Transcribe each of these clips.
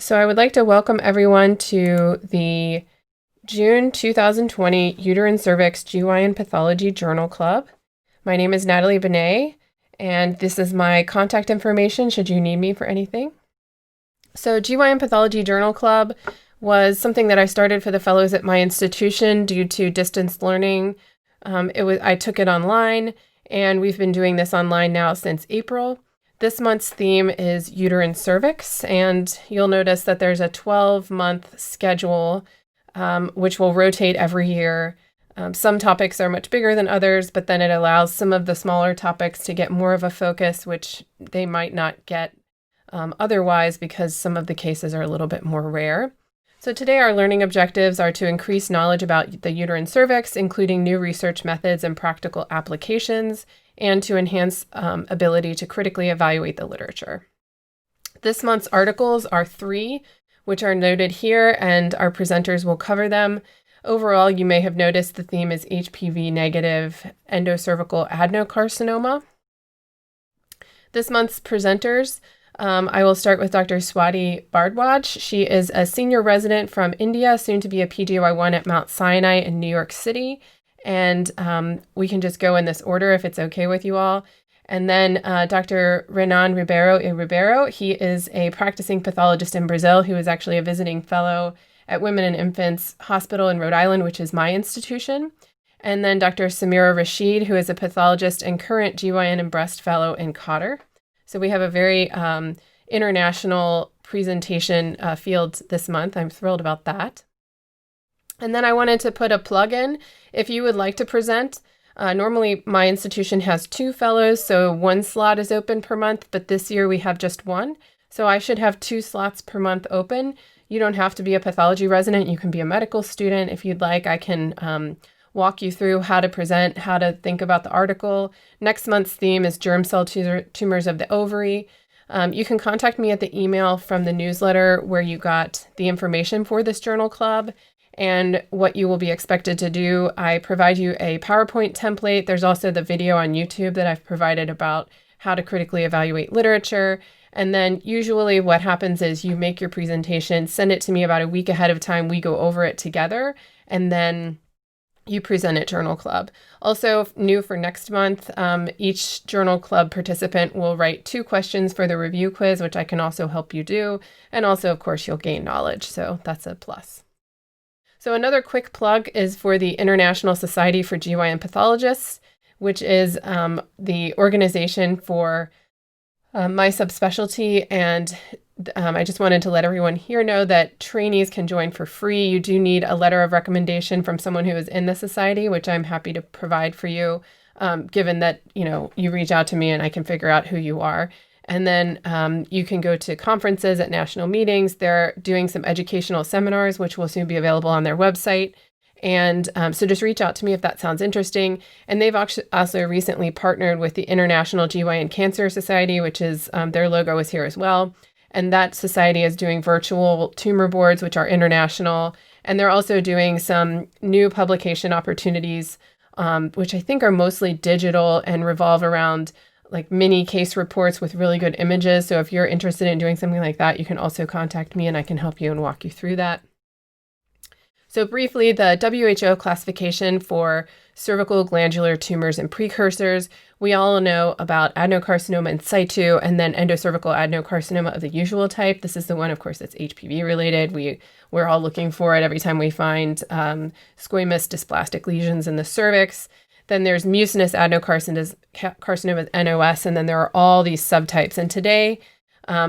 So I would like to welcome everyone to the June 2020 Uterine Cervix GYN Pathology Journal Club. My name is Natalie Benet, and this is my contact information should you need me for anything. So GYN Pathology Journal Club was something that I started for the fellows at my institution due to distance learning. I took it online, and we've been doing this online now since April. This month's theme is uterine cervix, and you'll notice that there's a 12-month schedule, which will rotate every year. Some topics are much bigger than others, but then it allows some of the smaller topics to get more of a focus, which they might not get otherwise because some of the cases are a little bit more rare. So today our learning objectives are to increase knowledge about the uterine cervix, including new research methods and practical applications, and to enhance ability to critically evaluate the literature. This month's articles are 3, which are noted here, and our presenters will cover them. Overall, you may have noticed the theme is HPV-negative endocervical adenocarcinoma. This month's presenters, I will start with Dr. Swati Bhardwaj. She is a senior resident from India, soon to be a PGY1 at Mount Sinai in New York City. And we can just go in this order if it's okay with you all. And then Dr. Renan Ribeiro, he is a practicing pathologist in Brazil who is actually a visiting fellow at Women and Infants Hospital in Rhode Island, which is my institution. And then Dr. Sameera Rashid, who is a pathologist and current GYN and breast fellow in Qatar. So we have a very international presentation field this month. I'm thrilled about that. And then I wanted to put a plug in. If you would like to present, normally my institution has 2 fellows, so 1 slot is open per month, but this year we have just 1. So I should have 2 slots per month open. You don't have to be a pathology resident. You can be a medical student. If you'd like, I can walk you through how to present, how to think about the article. Next month's theme is germ cell tumors of the ovary. You can contact me at the email from the newsletter where you got the information for this journal club and what you will be expected to do. I provide you a PowerPoint template. There's also the video on YouTube that I've provided about how to critically evaluate literature. And then usually what happens is you make your presentation, send it to me about a week ahead of time. We go over it together, and then you present at Journal Club. Also new for next month, each Journal Club participant will write 2 questions for the review quiz, which I can also help you do. And also, of course, you'll gain knowledge. So that's a plus. So another quick plug is for the International Society for GYN Pathologists, which is the organization for my subspecialty. And I just wanted to let everyone here know that trainees can join for free. You do need a letter of recommendation from someone who is in the society, which I'm happy to provide for you, given that, you reach out to me and I can figure out who you are. And then you can go to conferences at national meetings. They're doing some educational seminars, which will soon be available on their website. And so just reach out to me if that sounds interesting. And they've also recently partnered with the International GYN Cancer Society, which is their logo is here as well. And that society is doing virtual tumor boards, which are international. And they're also doing some new publication opportunities, which I think are mostly digital and revolve around like mini case reports with really good images. So if you're interested in doing something like that, you can also contact me and I can help you and walk you through that. So briefly, the WHO classification for cervical glandular tumors and precursors. We all know about adenocarcinoma in situ and then endocervical adenocarcinoma of the usual type. This is the one, of course, that's HPV related. We're all looking for it every time we find squamous dysplastic lesions in the cervix. Then there's mucinous adenocarcinoma with NOS, and then there are all these subtypes. And today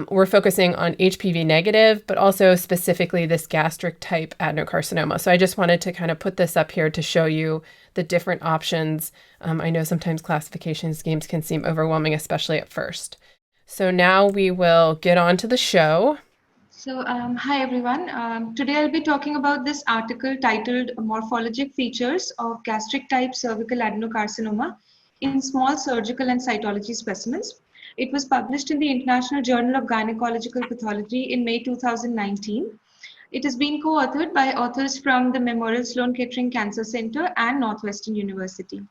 we're focusing on HPV negative, but also specifically this gastric-type adenocarcinoma. So I just wanted to kind of put this up here to show you the different options. I know sometimes classification schemes can seem overwhelming, especially at first. So now we will get on to the show. So, hi everyone. Today I'll be talking about this article titled Morphologic Features of Gastric-type Cervical Adenocarcinoma in Small Surgical and Cytology Specimens. It was published in the International Journal of Gynecological Pathology in May 2019. It has been co-authored by authors from the Memorial Sloan Kettering Cancer Center and Northwestern University.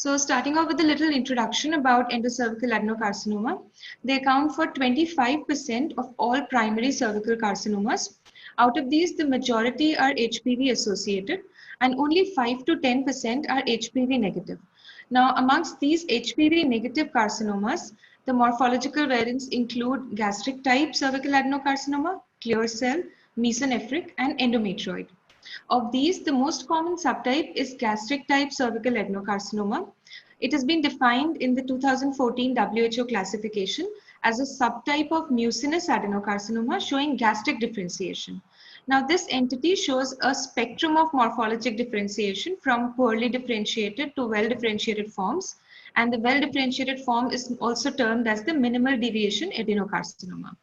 So starting off with a little introduction about endocervical adenocarcinoma, they account for 25% of all primary cervical carcinomas. Out of these, the majority are HPV associated and only 5 to 10% are HPV negative. Now, amongst these HPV negative carcinomas, the morphological variants include gastric-type cervical adenocarcinoma, clear cell, mesonephric, and endometrioid. Of these, the most common subtype is gastric-type cervical adenocarcinoma. It has been defined in the 2014 WHO classification as a subtype of mucinous adenocarcinoma showing gastric differentiation. Now, this entity shows a spectrum of morphologic differentiation from poorly differentiated to well-differentiated forms, and the well-differentiated form is also termed as the minimal deviation adenocarcinoma.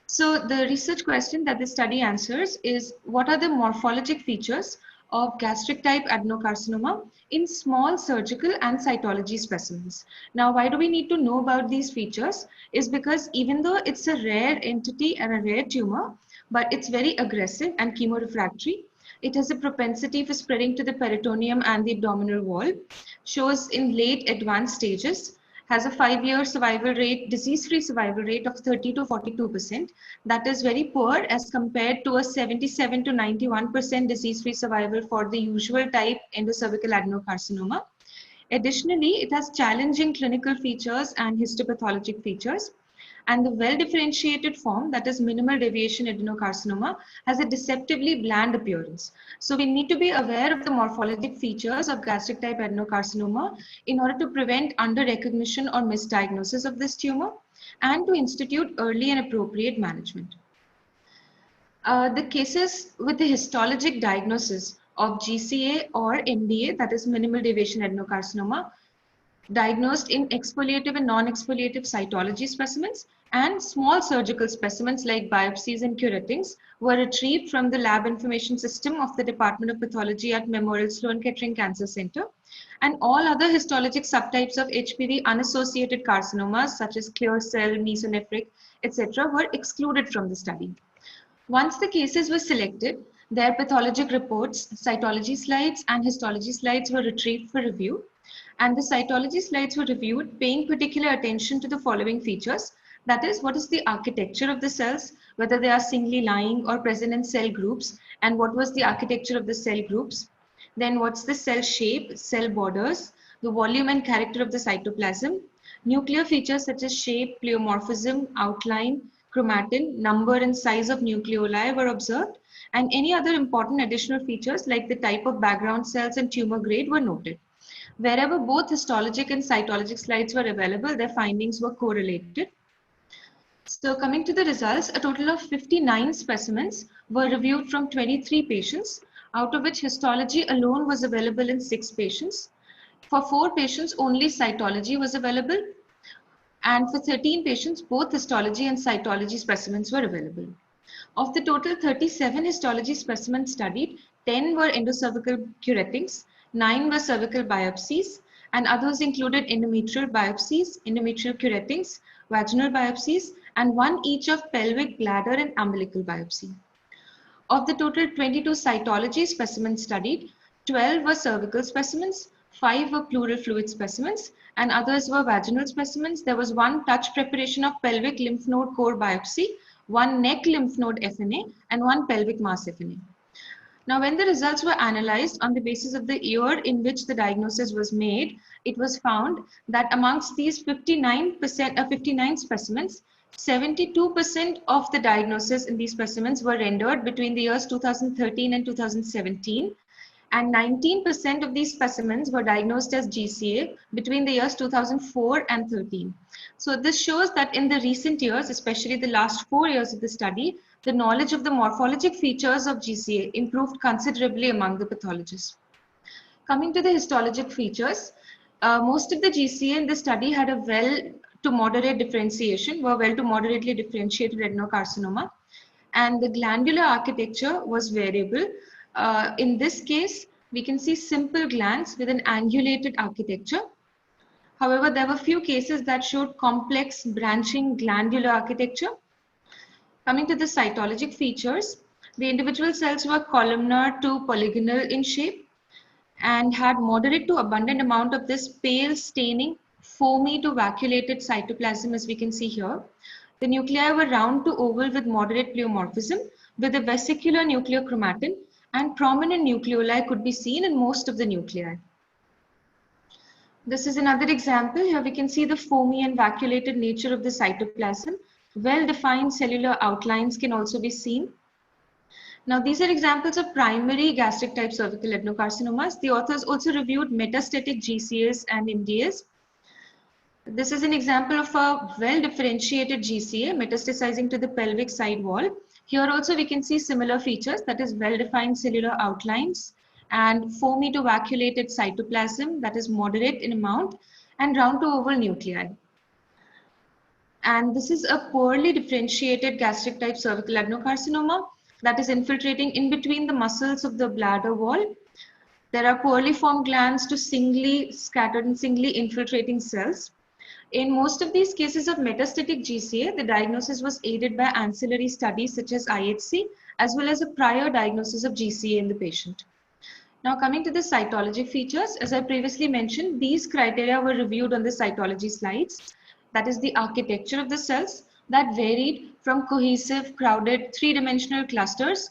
So the research question that this study answers is, what are the morphologic features of gastric-type adenocarcinoma in small surgical and cytology specimens? Now, why do we need to know about these features? Is because even though it's a rare entity and a rare tumor, but it's very aggressive and chemorefractory. It has a propensity for spreading to the peritoneum and the abdominal wall, shows in late advanced stages, has a 5-year survival rate, disease-free survival rate of 30 to 42%. That is very poor as compared to a 77 to 91% disease-free survival for the usual type endocervical adenocarcinoma. Additionally, it has challenging clinical features and histopathologic features. And the well-differentiated form, that is minimal deviation adenocarcinoma, has a deceptively bland appearance. So we need to be aware of the morphologic features of gastric-type adenocarcinoma in order to prevent under-recognition or misdiagnosis of this tumor and to institute early and appropriate management. The cases with the histologic diagnosis of GCA or MDA, that is minimal deviation adenocarcinoma, diagnosed in exfoliative and non-exfoliative cytology specimens, and small surgical specimens like biopsies and curettings were retrieved from the lab information system of the Department of Pathology at Memorial Sloan Kettering Cancer Center. And all other histologic subtypes of HPV unassociated carcinomas such as clear cell, mesonephric, etc. were excluded from the study. Once the cases were selected, their pathologic reports, cytology slides, and histology slides were retrieved for review. And the cytology slides were reviewed, paying particular attention to the following features. That is, what is the architecture of the cells, whether they are singly lying or present in cell groups, and what was the architecture of the cell groups. Then what's the cell shape, cell borders, the volume and character of the cytoplasm. Nuclear features such as shape, pleomorphism, outline, chromatin, number and size of nucleoli were observed, and any other important additional features like the type of background cells and tumor grade were noted. Wherever both histologic and cytologic slides were available, their findings were correlated. So coming to the results, a total of 59 specimens were reviewed from 23 patients, out of which histology alone was available in 6 patients. For 4 patients, only cytology was available. And for 13 patients, both histology and cytology specimens were available. Of the total 37 histology specimens studied, 10 were endocervical curettings, 9 were cervical biopsies, and others included endometrial biopsies, endometrial curettings, vaginal biopsies, and 1 each of pelvic, bladder, and umbilical biopsy. Of the total 22 cytology specimens studied, 12 were cervical specimens, 5 were pleural fluid specimens, and others were vaginal specimens. There was 1 touch preparation of pelvic lymph node core biopsy, 1 neck lymph node FNA, and 1 pelvic mass FNA. Now, when the results were analyzed on the basis of the year in which the diagnosis was made, it was found that amongst these 59 specimens, 72% of the diagnosis in these specimens were rendered between the years 2013 and 2017, and 19% of these specimens were diagnosed as GCA between the years 2004 and 13. So this shows that in the recent years, especially the last 4 years of the study, the knowledge of the morphologic features of GCA improved considerably among the pathologists. Coming to the histologic features, most of the GCA in the study had a well to moderate differentiation, were well to moderately differentiated adenocarcinoma, and the glandular architecture was variable. In this case, we can see simple glands with an angulated architecture. However, there were few cases that showed complex branching glandular architecture. Coming to the cytologic features, the individual cells were columnar to polygonal in shape, and had moderate to abundant amount of this pale staining, foamy to vacuolated cytoplasm, as we can see here. The nuclei were round to oval with moderate pleomorphism, with a vesicular nuclear chromatin, and prominent nucleoli could be seen in most of the nuclei. This is another example. Here we can see the foamy and vacuolated nature of the cytoplasm. Well-defined cellular outlines can also be seen. Now, these are examples of primary gastric-type cervical adenocarcinomas. The authors also reviewed metastatic GCAs and MDAs. This is an example of a well-differentiated GCA metastasizing to the pelvic side wall. Here also we can see similar features, that is well-defined cellular outlines and foamy to vacuolated cytoplasm that is moderate in amount and round to oval nuclei. And this is a poorly differentiated gastric-type cervical adenocarcinoma that is infiltrating in between the muscles of the bladder wall. There are poorly formed glands to singly scattered and singly infiltrating cells. In most of these cases of metastatic GCA, the diagnosis was aided by ancillary studies such as IHC, as well as a prior diagnosis of GCA in the patient. Now coming to the cytology features, as I previously mentioned, these criteria were reviewed on the cytology slides. That is the architecture of the cells that varied from cohesive, crowded, three-dimensional clusters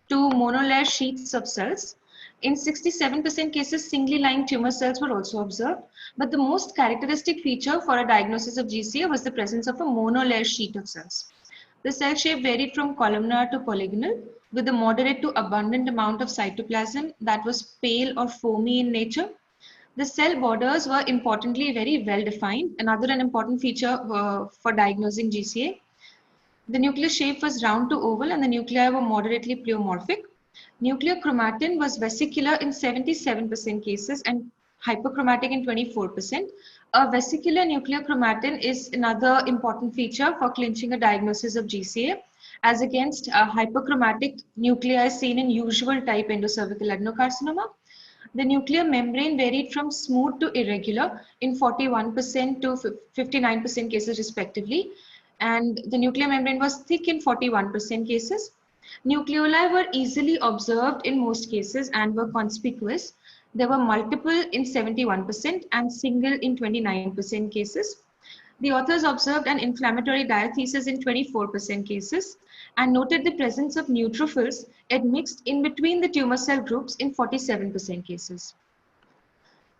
to monolayer sheets of cells. In 67% cases, singly lying tumor cells were also observed, but the most characteristic feature for a diagnosis of GCA was the presence of a monolayer sheet of cells. The cell shape varied from columnar to polygonal, with a moderate to abundant amount of cytoplasm that was pale or foamy in nature. The cell borders were importantly very well defined, another an important feature for diagnosing GCA. The nuclear shape was round to oval and the nuclei were moderately pleomorphic. Nuclear chromatin was vesicular in 77% cases and hyperchromatic in 24%. A vesicular nuclear chromatin is another important feature for clinching a diagnosis of GCA, as against hyperchromatic nuclei seen in usual type endocervical adenocarcinoma. The nuclear membrane varied from smooth to irregular in 41% to 59% cases respectively, and the nuclear membrane was thick in 41% cases. Nucleoli were easily observed in most cases and were conspicuous. There were multiple in 71% and single in 29% cases. The authors observed an inflammatory diathesis in 24% cases and noted the presence of neutrophils admixed in between the tumor cell groups in 47% cases.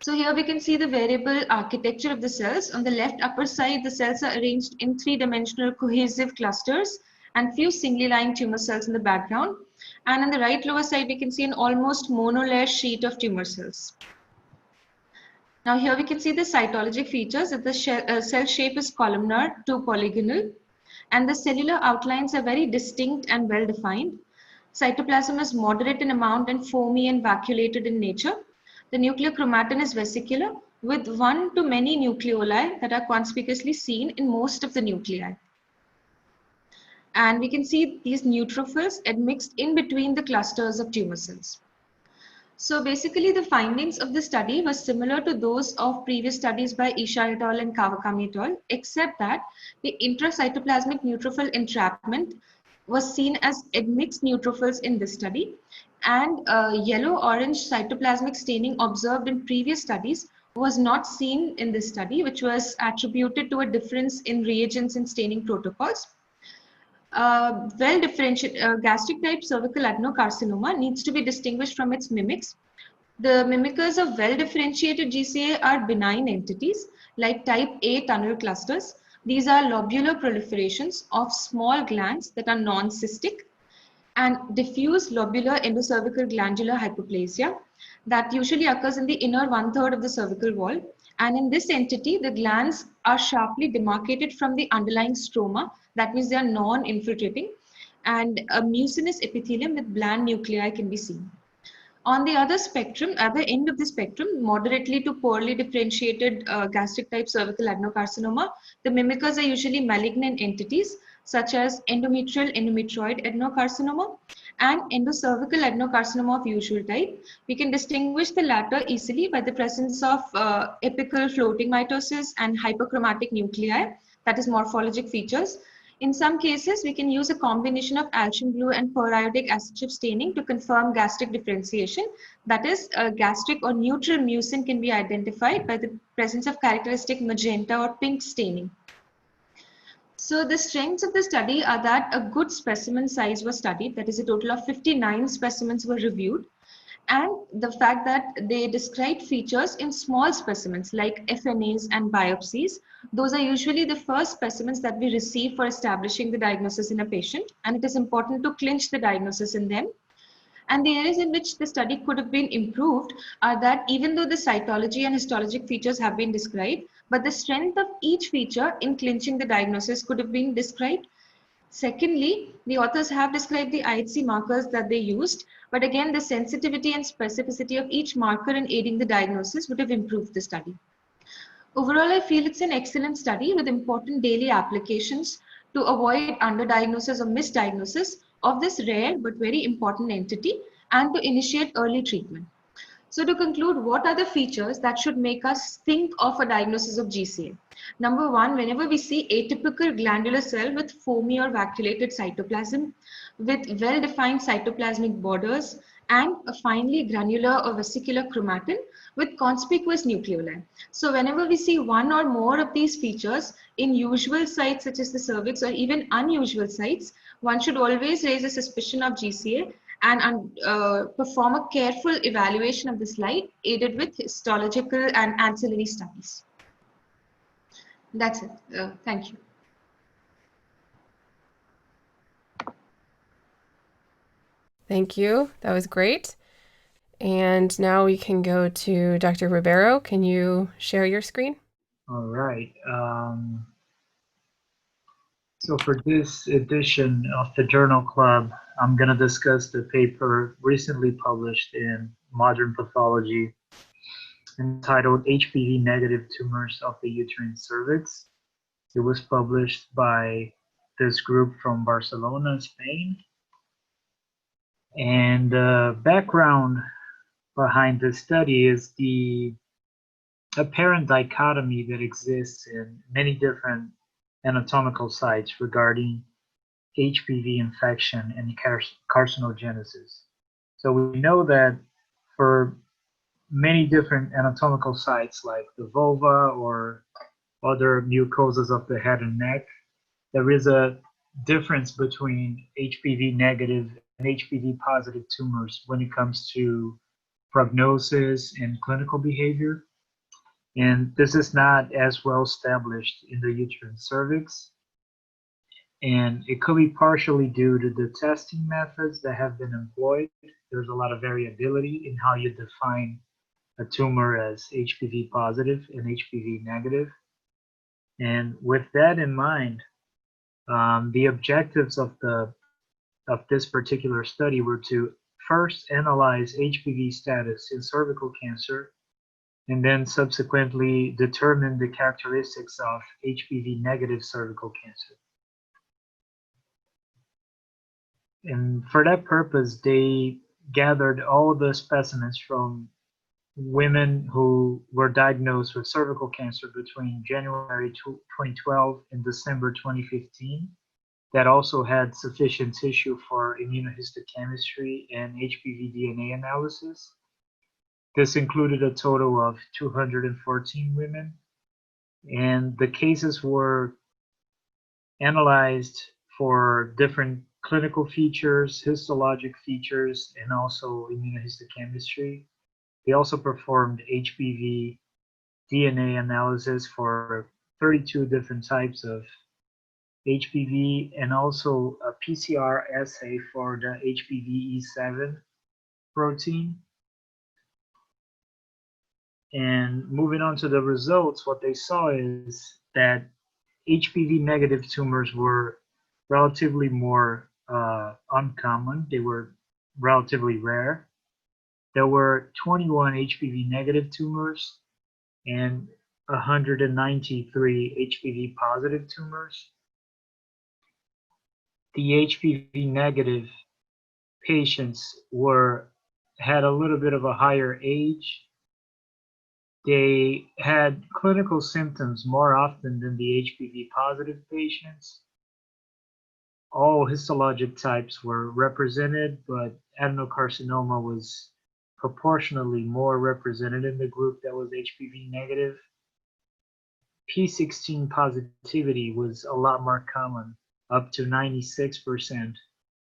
So here we can see the variable architecture of the cells. On the left upper side, the cells are arranged in three-dimensional cohesive clusters and few singly lying tumor cells in the background. And on the right lower side, we can see an almost monolayer sheet of tumor cells. Now here we can see the cytologic features that the cell shape is columnar to polygonal and the cellular outlines are very distinct and well defined. Cytoplasm is moderate in amount and foamy and vacuolated in nature. The nuclear chromatin is vesicular with one to many nucleoli that are conspicuously seen in most of the nuclei. And we can see these neutrophils admixed in between the clusters of tumor cells. So basically the findings of the study were similar to those of previous studies by Isha et al. And Kawakami et al., except that the intracytoplasmic neutrophil entrapment was seen as admixed neutrophils in this study, and yellow-orange cytoplasmic staining observed in previous studies was not seen in this study, which was attributed to a difference in reagents and staining protocols. Well-differentiated gastric-type cervical adenocarcinoma needs to be distinguished from its mimics. The mimickers of well-differentiated GCA are benign entities like type A tunnel clusters. These are lobular proliferations of small glands that are non-cystic, and diffuse lobular endocervical glandular hyperplasia that usually occurs in the inner one-third of the cervical wall. And in this entity, the glands are sharply demarcated from the underlying stroma. That means they are non-infiltrating, and a mucinous epithelium with bland nuclei can be seen. On the other spectrum, at the end of the spectrum, moderately to poorly differentiated gastric-type cervical adenocarcinoma, the mimickers are usually malignant entities such as endometrial endometrioid adenocarcinoma and endocervical adenocarcinoma of usual type. We can distinguish the latter easily by the presence of apical floating mitosis and hyperchromatic nuclei, that is morphologic features. In some cases, we can use a combination of algin blue and periodic acid chip staining to confirm gastric differentiation. That is, gastric or neutral mucin can be identified by the presence of characteristic magenta or pink staining. So the strengths of the study are that a good specimen size was studied, that is a total of 59 specimens were reviewed, and the fact that they described features in small specimens like FNAs and biopsies. Those are usually the first specimens that we receive for establishing the diagnosis in a patient, and it is important to clinch the diagnosis in them. And the areas in which the study could have been improved are that even though the cytology and histologic features have been described, but the strength of each feature in clinching the diagnosis could have been described. Secondly, the authors have described the IHC markers that they used, but again, the sensitivity and specificity of each marker in aiding the diagnosis would have improved the study. Overall, I feel it's an excellent study with important daily applications to avoid underdiagnosis or misdiagnosis of this rare but very important entity and to initiate early treatment. So to conclude, what are the features that should make us think of a diagnosis of GCA? Number one, whenever we see atypical glandular cell with foamy or vacuolated cytoplasm, with well-defined cytoplasmic borders, and a finely granular or vesicular chromatin with conspicuous nucleoli. So whenever we see one or more of these features in usual sites such as the cervix or even unusual sites, one should always raise a suspicion of GCA and perform a careful evaluation of the slide aided with histological and ancillary studies. That's it. Thank you. Thank you. That was great. And now we can go to Dr. Ribeiro. Can you share your screen? All right. So for this edition of the Journal Club, I'm going to discuss the paper recently published in Modern Pathology entitled HPV-negative tumors of the uterine cervix. It was published by this group from Barcelona, Spain. And the background behind this study is the apparent dichotomy that exists in many different anatomical sites regarding HPV infection and carcinogenesis. So we know that for many different anatomical sites like the vulva or other mucosas of the head and neck, there is a difference between HPV negative and HPV positive tumors when it comes to prognosis and clinical behavior. And this is not as well established in the uterine cervix. And it could be partially due to the testing methods that have been employed. There's a lot of variability in how you define a tumor as HPV positive and HPV negative. And with that in mind, the objectives of this particular study were to first analyze HPV status in cervical cancer, and then subsequently determine the characteristics of HPV negative cervical cancer. And for that purpose, they gathered all the specimens from women who were diagnosed with cervical cancer between January 2012 and December 2015 that also had sufficient tissue for immunohistochemistry and HPV DNA analysis. This included a total of 214 women, and the cases were analyzed for different clinical features, histologic features, and also immunohistochemistry. They also performed HPV DNA analysis for 32 different types of HPV and also a PCR assay for the HPV E7 protein. And moving on to the results, what they saw is that HPV negative tumors were relatively more uncommon. They were relatively rare. There were 21 HPV negative tumors and 193 HPV positive tumors. The HPV negative patients had a little bit of a higher age. They had clinical symptoms more often than the HPV positive patients. all histologic types were represented, but adenocarcinoma was proportionally more represented in the group that was HPV negative. P16 positivity was a lot more common, up to 96%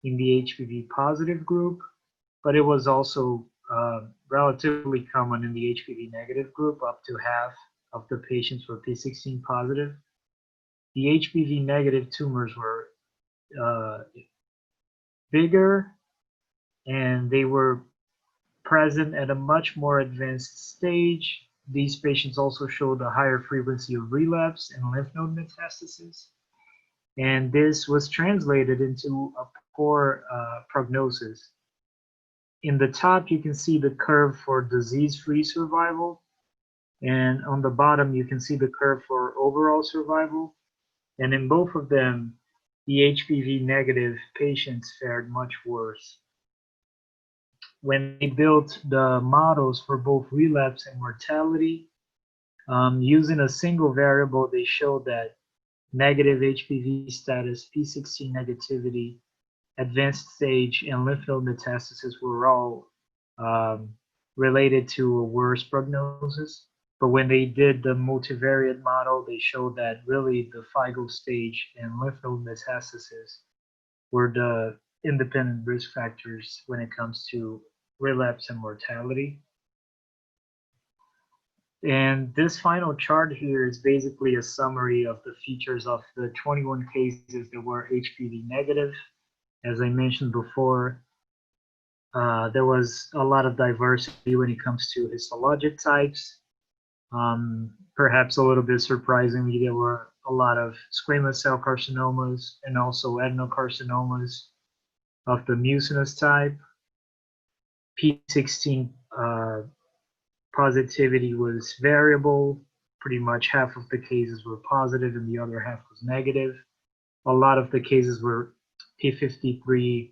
in the HPV positive group, but it was also relatively common in the HPV negative group. Up to half of the patients were P16 positive. The HPV negative tumors were bigger, and they were present at a much more advanced stage. These patients also showed a higher frequency of relapse and lymph node metastasis. And this was translated into a poor prognosis. In the top, you can see the curve for disease-free survival. And on the bottom, you can see the curve for overall survival. And in both of them, the HPV negative patients fared much worse. When they built the models for both relapse and mortality, using a single variable, they showed that negative HPV status, P16 negativity, advanced stage, and lymph node metastasis were all related to a worse prognosis. But when they did the multivariate model, they showed that really the FIGO stage and lymph node metastasis were the independent risk factors when it comes to relapse and mortality. And this final chart here is basically a summary of the features of the 21 cases that were HPV negative. As I mentioned before, there was a lot of diversity when it comes to histologic types. Perhaps a little bit surprisingly, there were a lot of squamous cell carcinomas and also adenocarcinomas of the mucinous type. P16 positivity was variable. Pretty much half of the cases were positive and the other half was negative. A lot of the cases were P53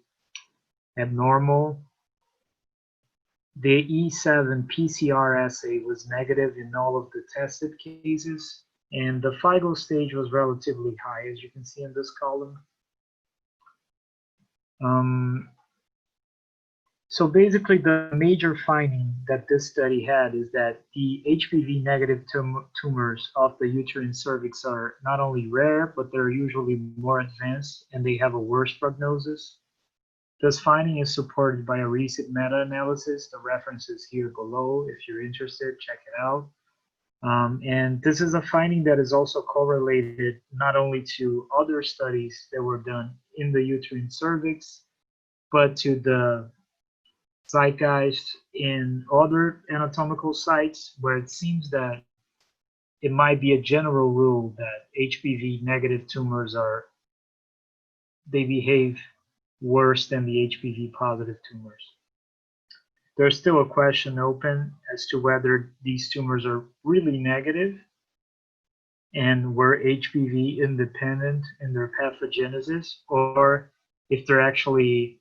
abnormal. The E7 PCR assay was negative in all of the tested cases, and the FIGO stage was relatively high, as you can see in this column. So basically, the major finding that this study had is that the HPV negative tumors of the uterine cervix are not only rare, but they're usually more advanced and they have a worse prognosis. This finding is supported by a recent meta-analysis. The reference is here below. If you're interested, check it out. And this is a finding that is also correlated not only to other studies that were done in the uterine cervix, but to the zeitgeist in other anatomical sites where it seems that it might be a general rule that HPV negative tumors they behave worse than the HPV positive tumors. There's still a question open as to whether these tumors are really negative and were HPV independent in their pathogenesis, or if they're actually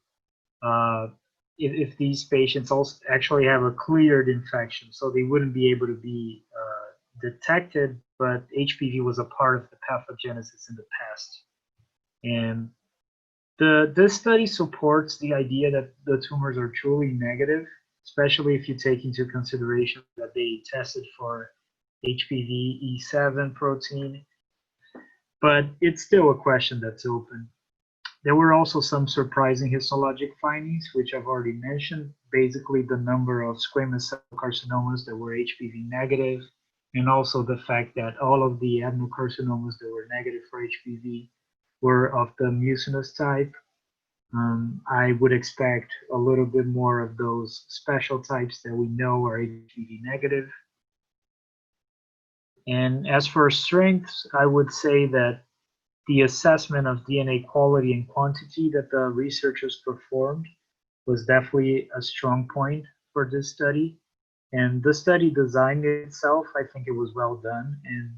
if these patients also actually have a cleared infection, so they wouldn't be able to be detected, but HPV was a part of the pathogenesis in the past. And this study supports the idea that the tumors are truly negative, especially if you take into consideration that they tested for HPV E7 protein, but it's still a question that's open. There were also some surprising histologic findings, which I've already mentioned. Basically, the number of squamous cell carcinomas that were HPV negative, and also the fact that all of the adenocarcinomas that were negative for HPV were of the mucinous type. I would expect a little bit more of those special types that we know are HPV negative. And as for strengths, I would say that the assessment of DNA quality and quantity that the researchers performed was definitely a strong point for this study. And the study design itself, I think it was well done. And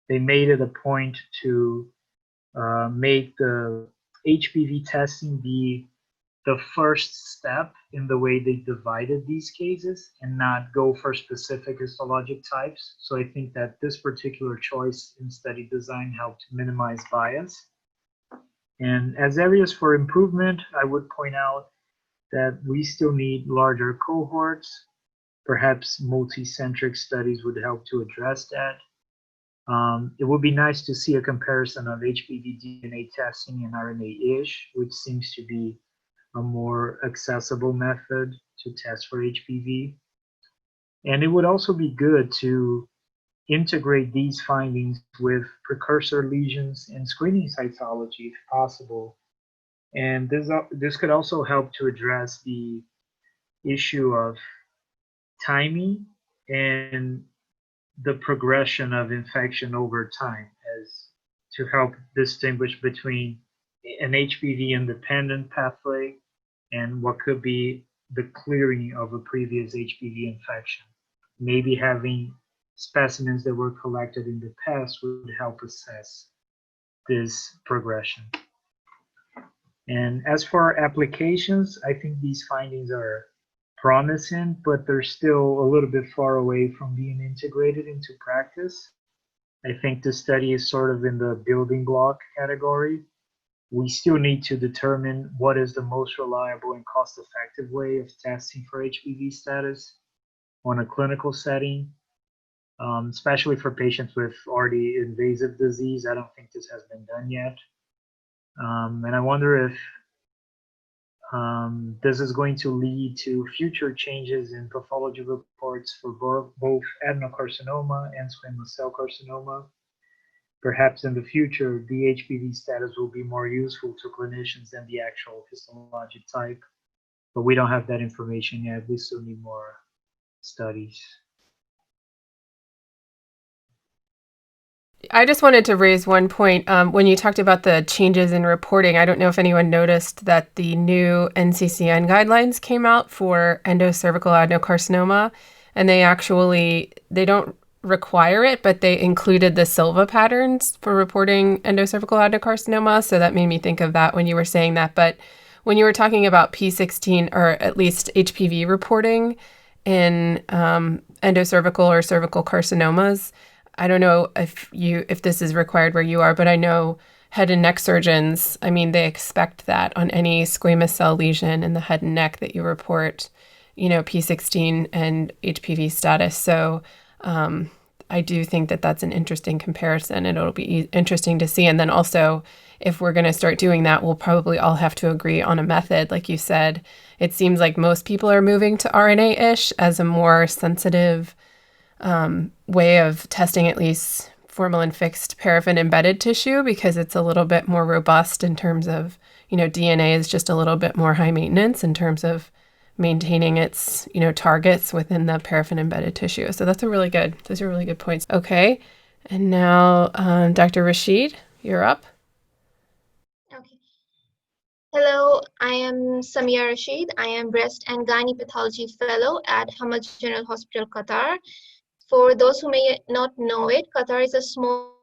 they made it a point to make the HPV testing be the first step in the way they divided these cases and not go for specific histologic types. So I think that this particular choice in study design helped minimize bias. And as areas for improvement, I would point out that we still need larger cohorts. Perhaps multi-centric studies would help to address that. It would be nice to see a comparison of HPV DNA testing and RNA-ish, which seems to be a more accessible method to test for HPV. And it would also be good to integrate these findings with precursor lesions and screening cytology if possible. And this could also help to address the issue of timing and the progression of infection over time, as to help distinguish between an HPV independent pathway and what could be the clearing of a previous HPV infection. Maybe having specimens that were collected in the past would help assess this progression. And as for applications, I think these findings are promising, but they're still a little bit far away from being integrated into practice. I think the study is sort of in the building block category. We still need to determine what is the most reliable and cost-effective way of testing for HPV status on a clinical setting, especially for patients with already invasive disease. I don't think this has been done yet. And I wonder if this is going to lead to future changes in pathology reports for both adenocarcinoma and squamous cell carcinoma. Perhaps in the future, the HPV status will be more useful to clinicians than the actual histologic type, but we don't have that information yet. We still need more studies. I just wanted to raise one point. When you talked about the changes in reporting, I don't know if anyone noticed that the new NCCN guidelines came out for endocervical adenocarcinoma, and they don't require it, but they included the Silva patterns for reporting endocervical adenocarcinoma. So that made me think of that when you were saying that. But when you were talking about P16, or at least HPV reporting in endocervical or cervical carcinomas, I don't know if this is required where you are, but I know head and neck surgeons, I mean, they expect that on any squamous cell lesion in the head and neck that you report, P16 and HPV status. So I do think that that's an interesting comparison, and it'll be interesting to see. And then also, if we're going to start doing that, we'll probably all have to agree on a method. Like you said, it seems like most people are moving to RNA-ish as a more sensitive way of testing at least formalin-fixed paraffin-embedded tissue, because it's a little bit more robust in terms of, DNA is just a little bit more high maintenance in terms of maintaining its, targets within the paraffin-embedded tissue. So those are really good points. Okay, and now Dr. Rashid, you're up. Okay. Hello, I am Sameera Rashid. I am Breast and Gynae Pathology Fellow at Hamad General Hospital, Qatar. For those who may not know it, Qatar is a small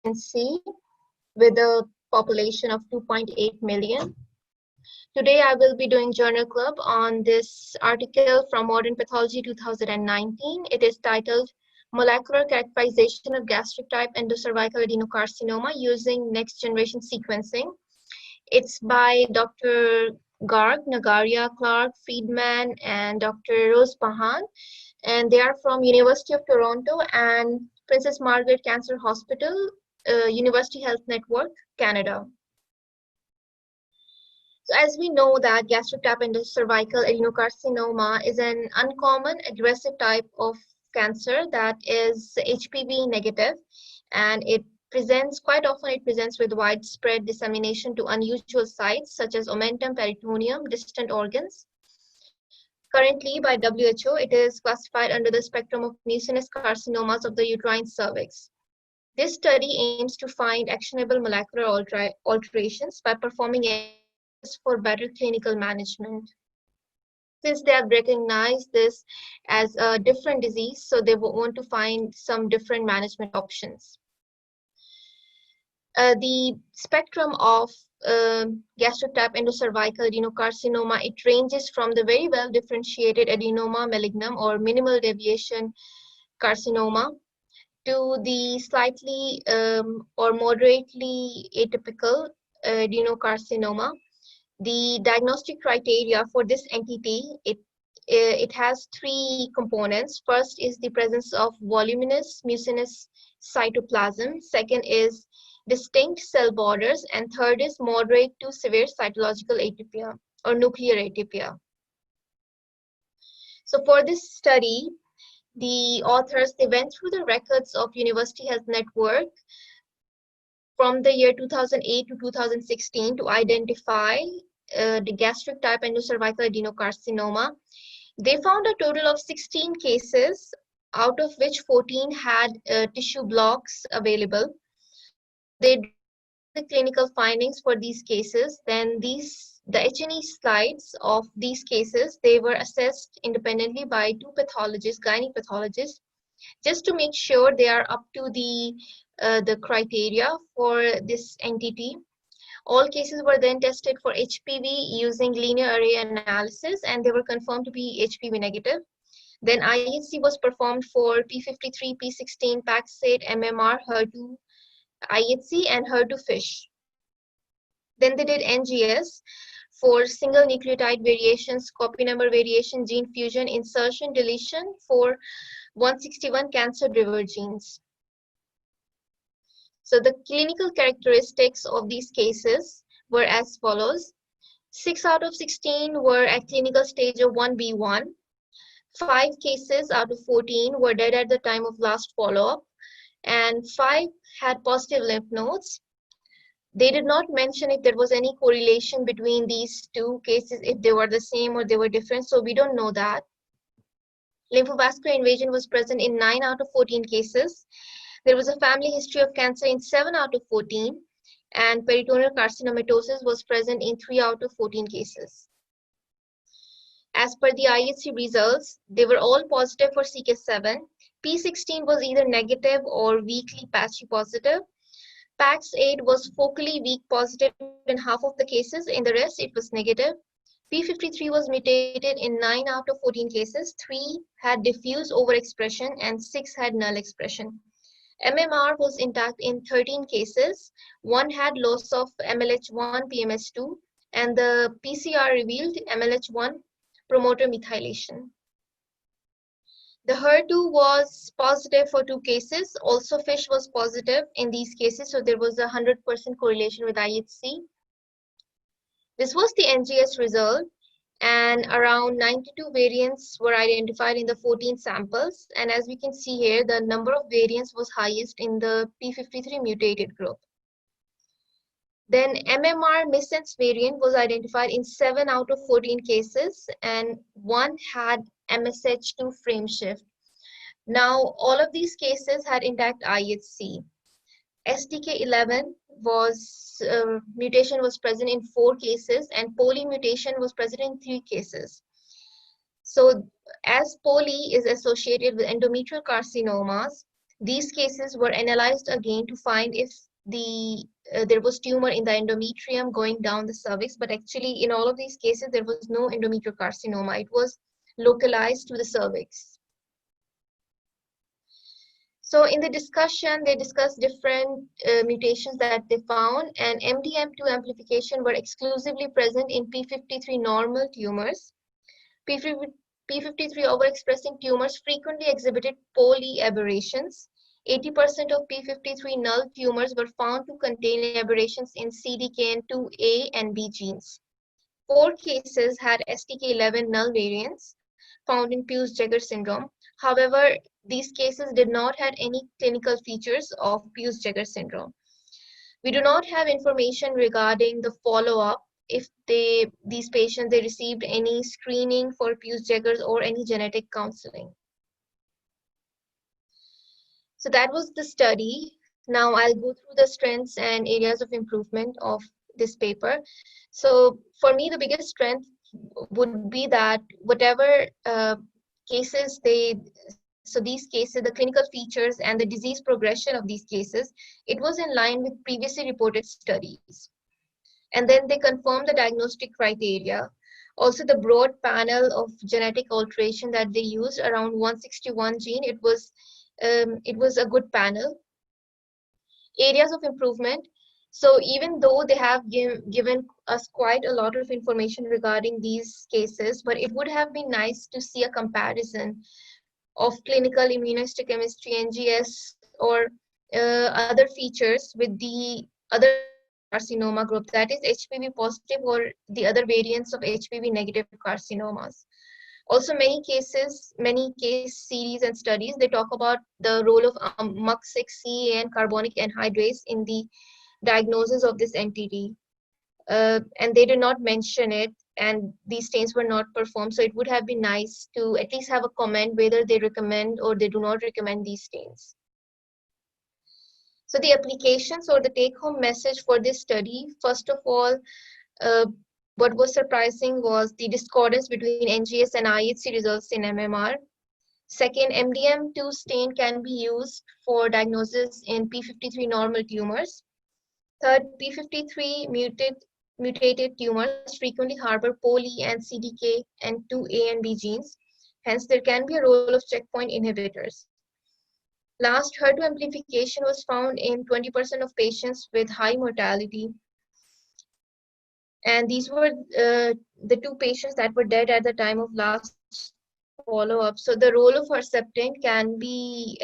country with a population of 2.8 million. Today, I will be doing Journal Club on this article from Modern Pathology 2019. It is titled Molecular Characterization of Gastric-type Endocervical Adenocarcinoma Using Next Generation Sequencing. It's by Dr. Garg, Nagaria, Clark, Friedman, and Dr. Rose Pahan. And they are from University of Toronto and Princess Margaret Cancer Hospital, University Health Network, Canada. So as we know that gastric-type endocervical adenocarcinoma is an uncommon aggressive type of cancer that is HPV negative, and it presents with widespread dissemination to unusual sites such as omentum, peritoneum, distant organs. Currently, by WHO, it is classified under the spectrum of mucinous carcinomas of the uterine cervix. This study aims to find actionable molecular alterations by performing for better clinical management. Since they have recognized this as a different disease, so they want to find some different management options. The spectrum of gastric-type endocervical adenocarcinoma, it ranges from the very well differentiated adenoma malignum or minimal deviation carcinoma to the slightly or moderately atypical adenocarcinoma. The diagnostic criteria for this entity, it has three components. First is the presence of voluminous mucinous cytoplasm. Second is distinct cell borders. And third is moderate to severe cytological atypia or nuclear atypia. So for this study, the authors, they went through the records of University Health Network from the year 2008 to 2016 to identify the gastric-type endocervical adenocarcinoma. They found a total of 16 cases, out of which 14 had tissue blocks available. They did the clinical findings for these cases. Then the H&E slides of these cases, they were assessed independently by two pathologists, gynae pathologists, just to make sure they are up to the criteria for this entity. All cases were then tested for HPV using linear array analysis, and they were confirmed to be HPV negative. Then IHC was performed for P53, P16, Paxate, MMR, HER2, IHC, and HER2 FISH. Then they did NGS for single nucleotide variations, copy number variation, gene fusion, insertion, deletion for 161 cancer-driven genes. So the clinical characteristics of these cases were as follows. 6 out of 16 were at clinical stage of 1B1. 5 cases out of 14 were dead at the time of last follow-up, and 5 had positive lymph nodes. They did not mention if there was any correlation between these two cases, if they were the same or they were different, so we don't know that. Lymphovascular invasion was present in 9 out of 14 cases. There was a family history of cancer in 7 out of 14, and peritoneal carcinomatosis was present in 3 out of 14 cases. As per the IHC results, they were all positive for CK7. P16 was either negative or weakly patchy positive. Pax8 was focally weak positive in half of the cases, in the rest it was negative. P53 was mutated in 9 out of 14 cases, 3 had diffuse overexpression and 6 had null expression. MMR was intact in 13 cases, 1 had loss of MLH1 PMS2, and the PCR revealed MLH1 promoter methylation. The HER2 was positive for 2 cases. Also, FISH was positive in these cases, so there was a 100% correlation with IHC. This was the NGS result, and around 92 variants were identified in the 14 samples. And as we can see here, the number of variants was highest in the P53 mutated group. Then MMR missense variant was identified in 7 out of 14 cases, and 1 had MSH2 frame shift. Now, all of these cases had intact IHC. STK11 was mutation was present in 4 cases, and poly mutation was present in 3 cases. So, as poly is associated with endometrial carcinomas, these cases were analyzed again to find if there was tumor in the endometrium going down the cervix, but actually in all of these cases there was no endometrial carcinoma. It was localized to the cervix. So in the discussion, they discussed different mutations that they found, and MDM2 amplification were exclusively present in P53 normal tumors. P53 overexpressing tumors frequently exhibited poly aberrations. 80% of P53 null tumors were found to contain aberrations in CDKN2A and B genes. 4 cases had STK11 null variants found in Peutz-Jeghers syndrome. However, these cases did not have any clinical features of Peutz-Jeghers syndrome. We do not have information regarding the follow-up, if these patients they received any screening for Peutz-Jeghers or any genetic counseling. So that was the study. Now I'll go through the strengths and areas of improvement of this paper. So for me, the biggest strength would be that whatever cases these cases, the clinical features and the disease progression of these cases, it was in line with previously reported studies. And then they confirmed the diagnostic criteria. Also, the broad panel of genetic alteration that they used, around 161 gene, it was a good panel. Areas of improvement, So even though they have given us quite a lot of information regarding these cases, but it would have been nice to see a comparison of clinical immunohistochemistry, NGS, or other features with the other carcinoma group, that is HPV positive or the other variants of HPV negative carcinomas. Also, many case series and studies, they talk about the role of MUC6C and carbonic anhydrase in the diagnosis of this entity. And they did not mention it, and these stains were not performed. So it would have been nice to at least have a comment whether they recommend or they do not recommend these stains. So the applications or the take-home message for this study, first of all, what was surprising was the discordance between NGS and IHC results in MMR. Second, MDM2 stain can be used for diagnosis in P53 normal tumors. Third, P53 mutated tumors frequently harbor poly and CDK and 2A and B genes. Hence, there can be a role of checkpoint inhibitors. Last, HER2 amplification was found in 20% of patients with high mortality. And these were the 2 patients that were dead at the time of last follow-up. So the role of Herceptin can be,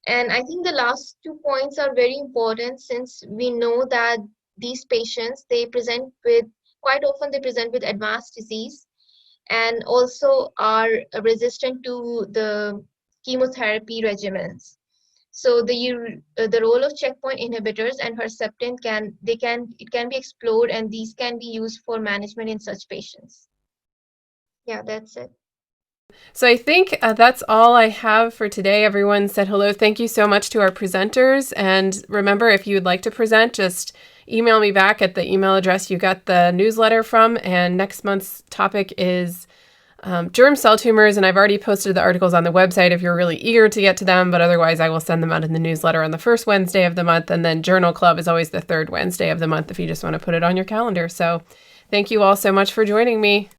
and I think the last 2 points are very important, since we know that these patients, quite often they present with advanced disease and also are resistant to the chemotherapy regimens. So the role of checkpoint inhibitors and Herceptin can be explored, and these can be used for management in such patients. Yeah, that's it. So I think that's all I have for today. Everyone said hello. Thank you so much to our presenters. And remember, if you would like to present, just email me back at the email address you got the newsletter from. And next month's topic is germ cell tumors. And I've already posted the articles on the website if you're really eager to get to them. But otherwise, I will send them out in the newsletter on the first Wednesday of the month. And then Journal Club is always the third Wednesday of the month if you just want to put it on your calendar. So thank you all so much for joining me.